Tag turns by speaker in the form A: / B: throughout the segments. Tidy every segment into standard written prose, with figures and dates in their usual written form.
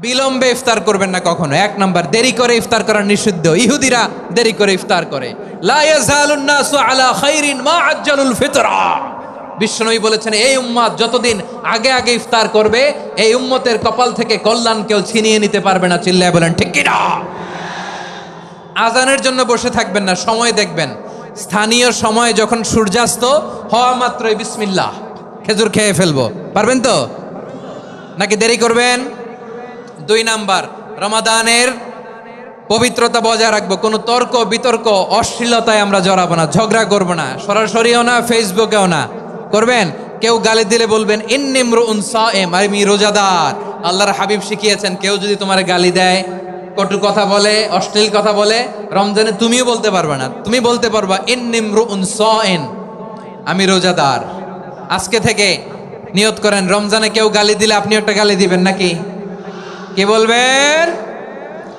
A: বিলম্বে ইফতার করবেন না কখনো। এক নাম্বার, দেরি করে ইফতার করা নিষিদ্ধ। ইহুদিরা দেরি করে ইফতার করে। লা ইয়াজালুন নাসু আলা খাইরিন মা আজ্জালুল ফিতরা। বিশ্বনবী বলেছেন, এই উম্মত যতদিন আগে আগে ইফতার করবে, এই উম্মতের কপাল থেকে কল্যাণ কেউ ছিনিয়ে নিতে পারবে না। চিল্লায় বলেন ঠিক কি না? আজানের জন্য বসে থাকবেন না, সময় দেখবেন। স্থানীয় সময় যখন সূর্যাস্ত হওয়া মাত্রই বিসমিল্লাহ, খেজুর খেয়ে ফেলবো। পারবেন তো নাকি দেরি করবেন? 2 নাম্বার, রমাদানের পবিত্রতা বজায় রাখবো। কোনো তর্ক বিতর্ক অশ্লীলতায় আমরা জড়াবো না, ঝগড়া করবো না, সরাসরিও না, ফেসবুকেও না। করবেন কেউ গালি দিলে বলবেন ইন্নিমরুউন সায়েম, আমি রোজাদার। আল্লাহর হাবিব শিখিয়েছেন, কেউ যদি তোমার গালি দেয়, কটু কথা বলে, অশ্লীল কথা বলে, রমজানে তুমিও বলতে পারবে না। তুমি বলতে পারবা ইন্নিমরুউন সায়েম, আমি রোজাদার। আজকে থেকে নিয়ত করেন, রমজানে কেউ গালি দিলে আপনি একটা গালি দিবেন নাকি? কি বলবেন?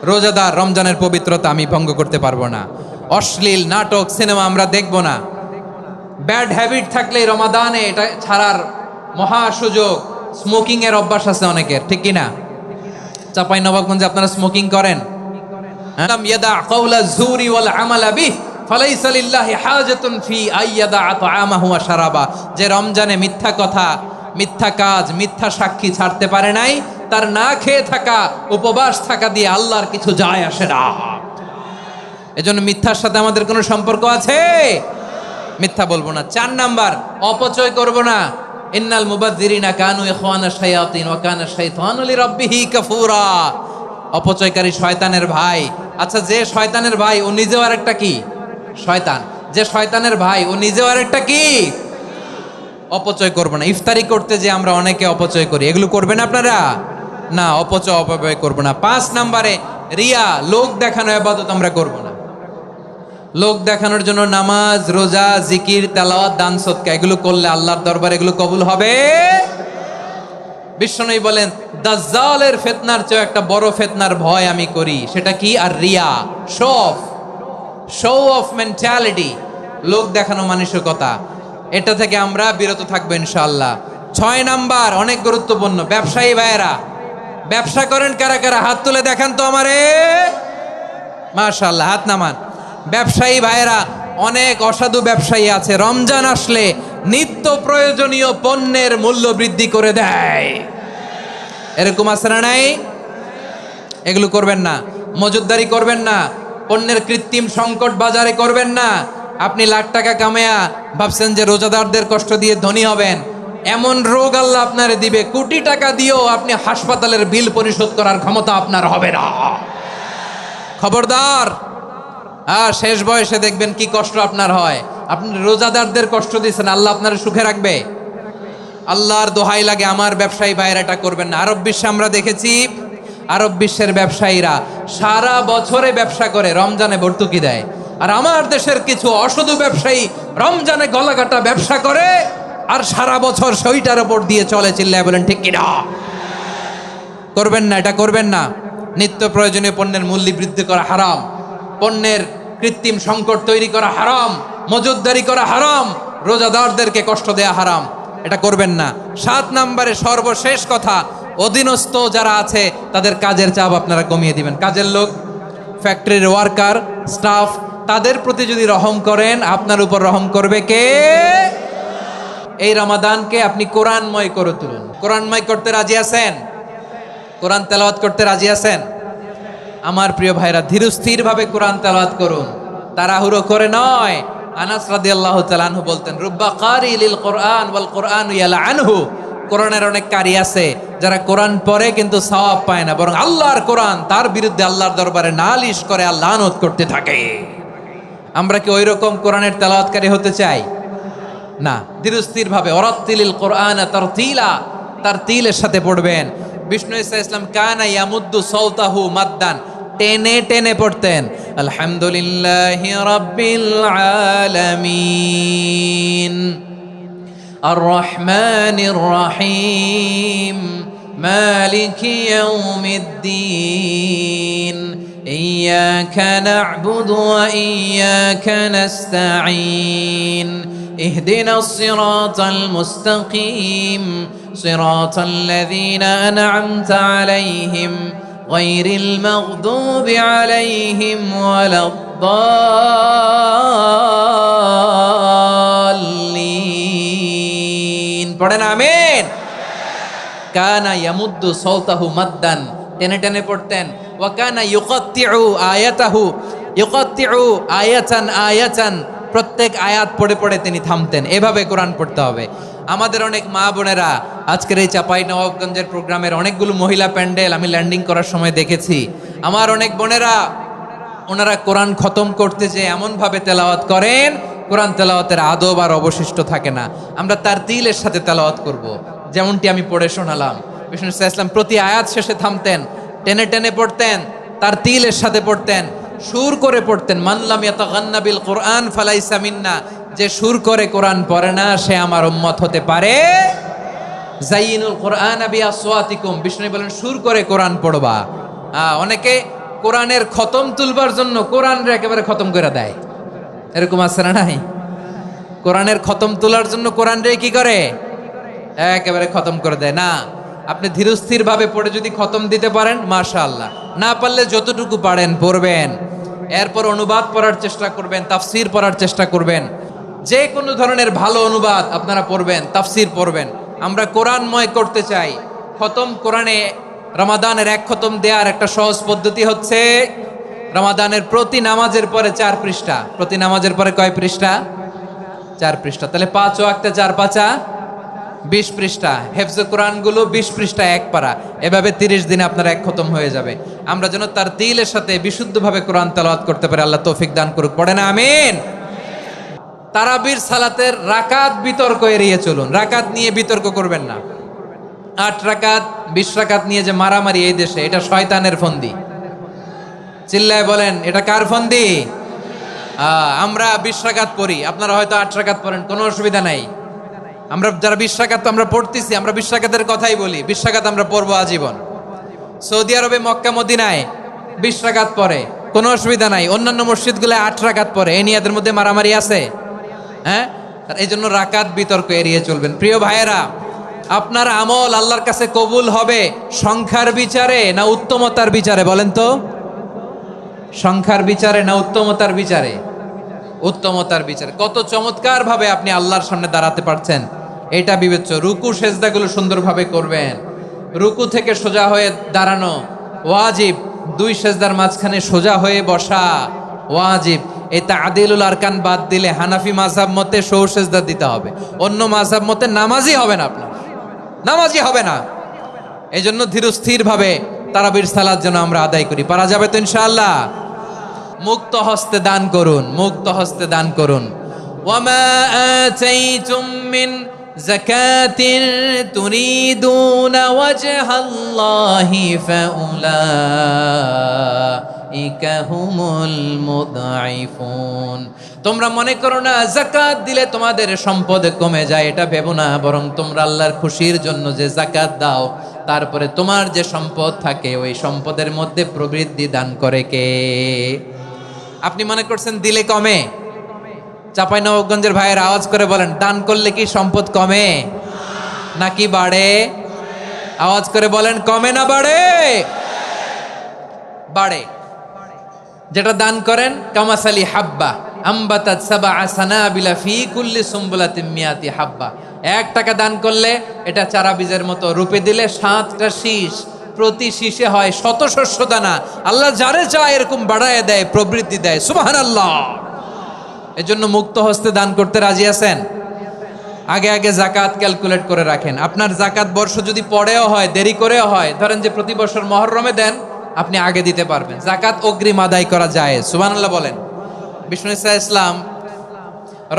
A: রোজাদার, রমজানের পবিত্রতা আমি ভঙ্গ করতে পারবো না। অশ্লীল নাটক সিনেমা আমরা দেখবো না। ব্যাড হ্যাবিট থাকলে রমাদানে এটা ছাড়ার মহা সুযোগ। স্মোকিং এর অভ্যাস আছে অনেকের, ঠিক কিনা? চাপাই নবাবগঞ্জে আপনারা স্মোকিং করেন? ইয়াদা কাওলা যুরি ওয়াল আমালা বিহি ফালাইসা লিল্লাহি হাজাতুন ফি আইয়াদা তাআমাহু ওয়া শারাবা। যে রমজানে মিথ্যা কথা, মিথ্যা কাজ, মিথ্যা সাক্ষী ছাড়তে পারে নাই, তার না খেয়ে থাকা, উপবাস থাকা দিয়ে আল্লাহর কিছু যায় আসে না। এজন্য মিথ্যার সাথে আমাদের কোনো সম্পর্ক আছে? মিথ্যা বলবো না। 4 নাম্বার, অপচয় করব না। ইন্নাল মুবাযযিরিনা কানু ইখওয়ানা শায়াতিন ওয়া কানা শাইতানু লিরাব্বিহি কাফুরা। অপচয়কারী শয়তানের ভাই। আচ্ছা, যে শয়তানের ভাই ও নিজেও আরেকটা কি? শয়তান। যে শয়তানের ভাই ও নিজেও আরেকটা কি? অপচয় করব না। ইফতারি করতে যে আমরা অনেকে অপচয় করি, এগুলো করবেন আপনারা? না, অপচয় অপব্যয় করব না। 5 নাম্বারে, রিয়া, লোক দেখানো ইবাদত আমরা করব না। লোক দেখানোর জন্য নামাজ, রোজা, জিকির, তেলাওয়াত, দান, সদকা এগুলো করলে আল্লাহর দরবারে এগুলো কবুল হবে। বিশ্বনবী বলেন, দাজ্জালের ফিতনার চেয়ে একটা বড় ফিতনার ভয় আমি করি। সেটা কি? আর রিয়া, শো অফ মেন্টালিটি, লোক দেখানো মানসিকতা। এটা থেকে আমরা বিরত থাকবো ইনশাআল্লাহ। 6 নাম্বার, অনেক গুরুত্বপূর্ণ। ব্যবসায়ী ভাইয়েরা, ব্যবসা করেন কারা কারা? হাত তুলে দেখান তো আমারে। মাশাআল্লাহ, হাত নামান। ব্যবসায়ী ভাইয়েরা, অনেক অসাধু ব্যবসায়ী আছে, রমজান আসলে নিত্য প্রয়োজনীয় পণ্যের মূল্য বৃদ্ধি করে দেয়। এরকম আছে না নাই? এগুলো করবেন না। মজুদদারি করবেন না। পণ্যের কৃত্রিম সংকট বাজারে করবেন না। আপনি লাখ টাকা কামায়া ভাবছেন যে রোজাদারদের কষ্ট দিয়ে ধনী হবেন। এমন রোগ আল্লাহ আপনারে দিবে, কোটি টাকা দিয়েও আপনি হাসপাতালের বিল পরিশোধ করার ক্ষমতা আপনার হবে না। খবরদার। শেষ বয়সে দেখবেন কি কষ্ট আপনার হয়। আপনি রোজাদারদের কষ্ট দিচ্ছেন, আল্লাহ আপনার সুখে রাখবে? আল্লাহর দোহাই লাগে, আমার ব্যবসায়ী ভাইয়েরা এটা করবেন না। আরব বিশ্বে আমরা দেখেছি, আরব বিশ্বের ব্যবসায়ীরা সারা বছরে ব্যবসা করে, রমজানে ভর্তুকি দেয়। আর আমার দেশের কিছু অসাধু ব্যবসায়ী রমজানে গলাকাটা ব্যবসা করে আর সারা বছর সেইটার উপর দিয়ে চলে। চিল্লায় বলেন ঠিক কিনা? করবেন না, এটা করবেন না। নিত্য প্রয়োজনীয় পণ্যের মূল্য বৃদ্ধি করা হারাম, পণ্যের কৃত্রিম সংকট তৈরি করা হারাম, মজুদদারি করা হারাম, রোজাদারদেরকে কষ্ট দেয়া হারাম। এটা করবেন না। 7 নাম্বারে সর্বশেষ কথা, অধীনস্থ যারা আছে তাদের কাজের চাপ আপনারা কমিয়ে দিবেন। কাজের লোক, ফ্যাক্টরির ওয়ার্কার, স্টাফ, তাদের প্রতি যদি রহম করেন, আপনার উপর রহম করবে কে? এই রমাদানকে আপনি কোরআনময় করে তুলুন। কোরআনময় করতে রাজি আছেন? কোরআন তেলাওয়াত করতে রাজি আছেন? আমার প্রিয় ভাইরা, ধীরস্থির ভাবে কোরআন তেলাওয়াত করুন, তাড়াহুড়ো করে নয়। আনাস রাদিয়াল্লাহু তাআলা আনহু বলতেন, রুব্বা কারি লিল কোরআন ওয়াল কোরআন ইয়ালআনহু। কোরআনের অনেক কারি আছে যারা কোরআন পড়ে কিন্তু সওয়াব পায় না, বরং আল্লাহর কোরআন তার বিরুদ্ধে আল্লাহর দরবারে নালিশ করে, আল্লাহ লানত করতে থাকে। আমরা কি ওই রকম কোরআনের তেলাওয়াতকারী হতে চাই? না। ধীরস্থির ভাবে, ওয়ারাত্তিলিল কোরআন তারতিলা, তারতিলের সাথে পড়বেন। বিষ্ণু ইসা ইসলাম কানা ইয়ামুদ্দু সাওতাহু মাদ্দান, টেনে টেনে পড়তেন। আলহামদুলিল্লাহি রাব্বিল আলামিন আর রহমানির রহিম মালিকি ইয়াউমিদ্দিন ইয়্যাকা না'বুদু ওয়া ইয়্যাকা নাস্তাঈন ইহদিনাস সিরাতাল মুস্তাকিম সিরাতাল লাযীনা আন'আমতা আলাইহিম গায়রিল মাগদুবি আলাইহিম ওয়ালাদ-দাল্লিন। পড়েন আমিন। কানা ইয়ামুদ্দু সাওতাহু মাদ্দান, টেনে টেনে পড়তেন। ওয়া কানা ইউকাত্তিউ আয়াতাহু, ইউকাত্তিউ আয়াতান আয়াতান, প্রত্যেক আয়াত পড়ে পড়ে তিনি থামতেন। এভাবে কোরআন পড়তে হবে। আমাদের অনেক মা বোনেরা আজকের এই চাঁপাইনবাবগঞ্জের প্রোগ্রামের অনেকগুলো মহিলা প্যান্ডেল আমি ল্যান্ডিং করার সময় দেখেছি। আমার অনেক বোনেরা ওনারা কোরআন খতম করতে যে এমনভাবে তেলাওয়াত করেন, কোরআন তেলাওয়াতের আদব আর অবশিষ্ট থাকে না। আমরা তারতিলের সাথে তেলাওয়াত করব, যেমনটি আমি পড়ে শোনালাম। বিষ্ণু ইসলাম প্রতি আয়াত শেষে থামতেন, টেনে টেনে পড়তেন, তারতিলের সাথে পড়তেন, সুর করে পড়তেন। মানলাম ইয়াতাগান্না বিল কোরআন ফালাইসা মিন্না, যে সুর করে কোরআন পড়ে না সে আমার উম্মত হতে পারে। জাইনুল কোরআন বিআসওয়াতিকুম, বিষ্ণু বলেন সুর করে কোরআন পড়বা। অনেকে কোরআনের খতম তুলবার জন্য কোরআনরে একেবারে খতম করে দেয়, এরকম আছে না নাই? কোরআনের খতম তোলার জন্য কোরআনরে কি করে? একেবারে খতম করে দেয় না। আপনি ধীরস্থির ভাবে পড়ে যদি খতম দিতে পারেন মাশাআল্লাহ, না পারলে যতটুকু পারেন পড়বেন। এরপর অনুবাদ পড়ার চেষ্টা করবেন, তাফসির পড়ার চেষ্টা করবেন। যে কোনো ধরনের ভালো অনুবাদ আপনারা পড়বেন, তাফসির পড়বেন। আমরা কোরআনময় করতে চাই। খতম কোরআনে রমাদানের এক খতম দেওয়ার একটা সহজ পদ্ধতি হচ্ছে রমাদানের প্রতি নামাজের পরে 4 পৃষ্ঠা। প্রতি নামাজের পরে কয় পৃষ্ঠা? 4 পৃষ্ঠা। তাহলে 5 ওয়াক্তে 4 পাঁচা 20 পৃষ্ঠা। হেফজে কোরআনগুলো 20 পৃষ্ঠা এক পারা। এভাবে 30 দিনে আপনার এক খতম হয়ে যাবে। আমরা যেন তার দিলের সাথে বিশুদ্ধভাবে কোরআন তেলাওয়াত করতে পারি, আল্লাহ তৌফিক দান করুক। পড়ে না আমিন। তারাবির সালাতের রাকাত বিতর্ক এড়িয়ে চলুন। রাকাত নিয়ে বিতর্ক করবেন না। 8 রাকাত 20 রাকাত নিয়ে যে মারামারি এই দেশে, এটা শয়তানের ফন্দি। চিল্লায় বলেন এটা কার ফন্দি? আমরা 20 রাকাত পড়ি, আপনারা হয়তো 8 রাকাত পড়েন, কোনো অসুবিধা নাই। আমরা যারা 20 রাকাত আমরা পড়তেছি, আমরা 20 রাকাতের কথাই বলি। 20 রাকাত আমরা পড়বো আজীবন। সৌদি আরবে মক্কা মদিনায় 20 রাকাত পড়ে, কোনো অসুবিধা নাই। অন্যান্য মসজিদগুলো 8 রাকাত পড়ে। এই নিয়ে এদের মধ্যে মারামারি আছে? হ্যাঁ, এই জন্য রাকাত বিতর্ক এড়িয়ে চলবেন। প্রিয় ভাইয়েরা, আপনার আমল আল্লাহর কাছে কবুল হবে সংখ্যার বিচারে না উত্তমতার বিচারে? বলেন তো, সংখ্যার বিচারে না উত্তমতার বিচারে? উত্তমতার বিচারে। কত চমৎকার ভাবে আপনি আল্লাহর সামনে দাঁড়াতে পারছেন এটা বিবেচ্য। রুকু সেজদাগুলো সুন্দরভাবে করবেন। রুকু থেকে সোজা হয়ে দাঁড়ানো ওয়াজিব। 2 সেজদার মাঝখানে সোজা হয়ে বসা ওয়াজিব। এই তা'দিলুল আরকান বাদ দিলে হানাফি মাযহাব মতে সৌ সেজদা দিতে হবে। অন্য মাযহাব মতে নামাজই হবে না, আপনার নামাজই হবে না। এই জন্য ধীরস্থির ভাবে তারাবির সালাত যেন আমরা আদায় করি। পারা যাবে তো ইনশাআল্লাহ? মুক্ত হস্তে দান করুন, মুক্ত হস্তে দান করুন। ওয়ামা আতাইতুম মিন যাকাতিন তুরিদুনা ওয়াজহাল্লাহি ফাউলাইকা হুমুল মুদঈফুন। তোমরা মনে করো না যাকাত দিলে তোমাদের সম্পদ কমে যায়, এটা ভেবো না। বরং তোমরা আল্লাহর খুশির জন্য যে যাকাত দাও, তারপরে তোমার যে সম্পদ থাকে ওই সম্পদের মধ্যে প্রবৃদ্ধি দান করে কে? আপনি মনে করছেন দিলে কমে? চাঁপাইনবাবগঞ্জের ভাইয়ের আওয়াজ করে বলেন, দান করলে কি সম্পদ কমে নাকি বাড়ে? আওয়াজ করে বলেন, কমে না বাড়ে? বাড়ে। যেটা দান করেন কামাসালি হাব্বা আম্বাতাত সাবআ সানাবিলা ফি কুল্লি সুমবুলাতিন মিয়াতি হাব্বা। 1 টাকা দান করলে এটা চারা বীজের মতো, রূপে দিলে 7টা শীষ, প্রতি শীষে হয় 100 শস্য দানা। আল্লাহ যারে চায় এরকম বাড়ায় দেয়, প্রবৃদ্ধি দেয়। সুবহানাল্লাহ। এজন্য মুক্ত হস্তে দান করতে রাজি আছেন? আগে আগে যাকাত ক্যালকুলেট করে রাখেন। আপনার যাকাত বর্ষ যদি পরেও হয়, দেরি করেও হয়, ধরেন যে প্রতি বছর মুহররমে দেন, আপনি আগে দিতে পারবেন। যাকাত অগ্রিম আদায় করা যায়। সুবহানাল্লাহ বলেন। বিষ্ণু ইসলাম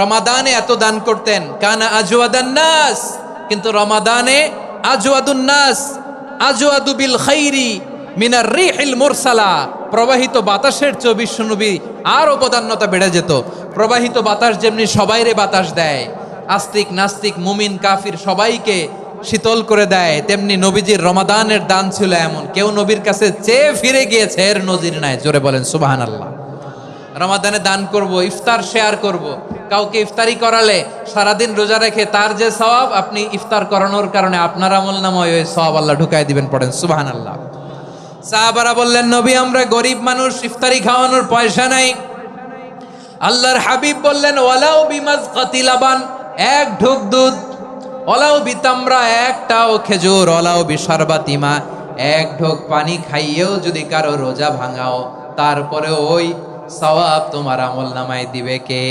A: রমাদানে এত দান করতেন, কানা আজওয়াদান নাস, কিন্তু রমাদানে আজওয়াদুন নাস আজওয়াদু বিল খাইরি মিনার রিহিল মুরসালা। প্রবাহিত বাতাসের চেয়ে বিশ্বনবী আর অবদান্যতা বেড়ে যেত। প্রবাহিত বাতাস যেমনি সবাইরে বাতাস দেয়, আস্তিক নাস্তিক মুমিন কাফির সবাইকে শীতল করে দেয়, তেমনি নবীজির রমাদানের দান ছিল এমন, কেউ নবীর কাছে চেয়ে ফিরে গিয়েছে এর নজির নাই। জোরে বলেন সুবহানাল্লাহ। রমাদানে দান করব, ইফতার শেয়ার করব, কাউকে ইফতারি করালে সারাদিন রোজা রেখে তার যে সওয়াব, আপনি ইফতার করানোর কারণে আপনার আমল নামায় ওই সওয়াব আল্লাহ ঢুকাই দিবেন। পড়েন সুবহানাল্লাহ। সাহাবারা বললেন, নবী আমরা গরিব মানুষ, ইফতারি খাওয়ানোর পয়সা নাই। আল্লাহর হাবিব বললেন, ওয়ালাউ বিমাজকাতি লাবান, এক ঢোক দুধ, ওয়ালাউ বিতামরা, একটাও খেজুর, ওয়ালাউ বিশারবাতিমা, এক ঢোক পানি খাইয়েও যদি কারো রোজা ভাঙাও, তারপরে ওই সওয়াব তোমার আমল নামায় দিবে কে?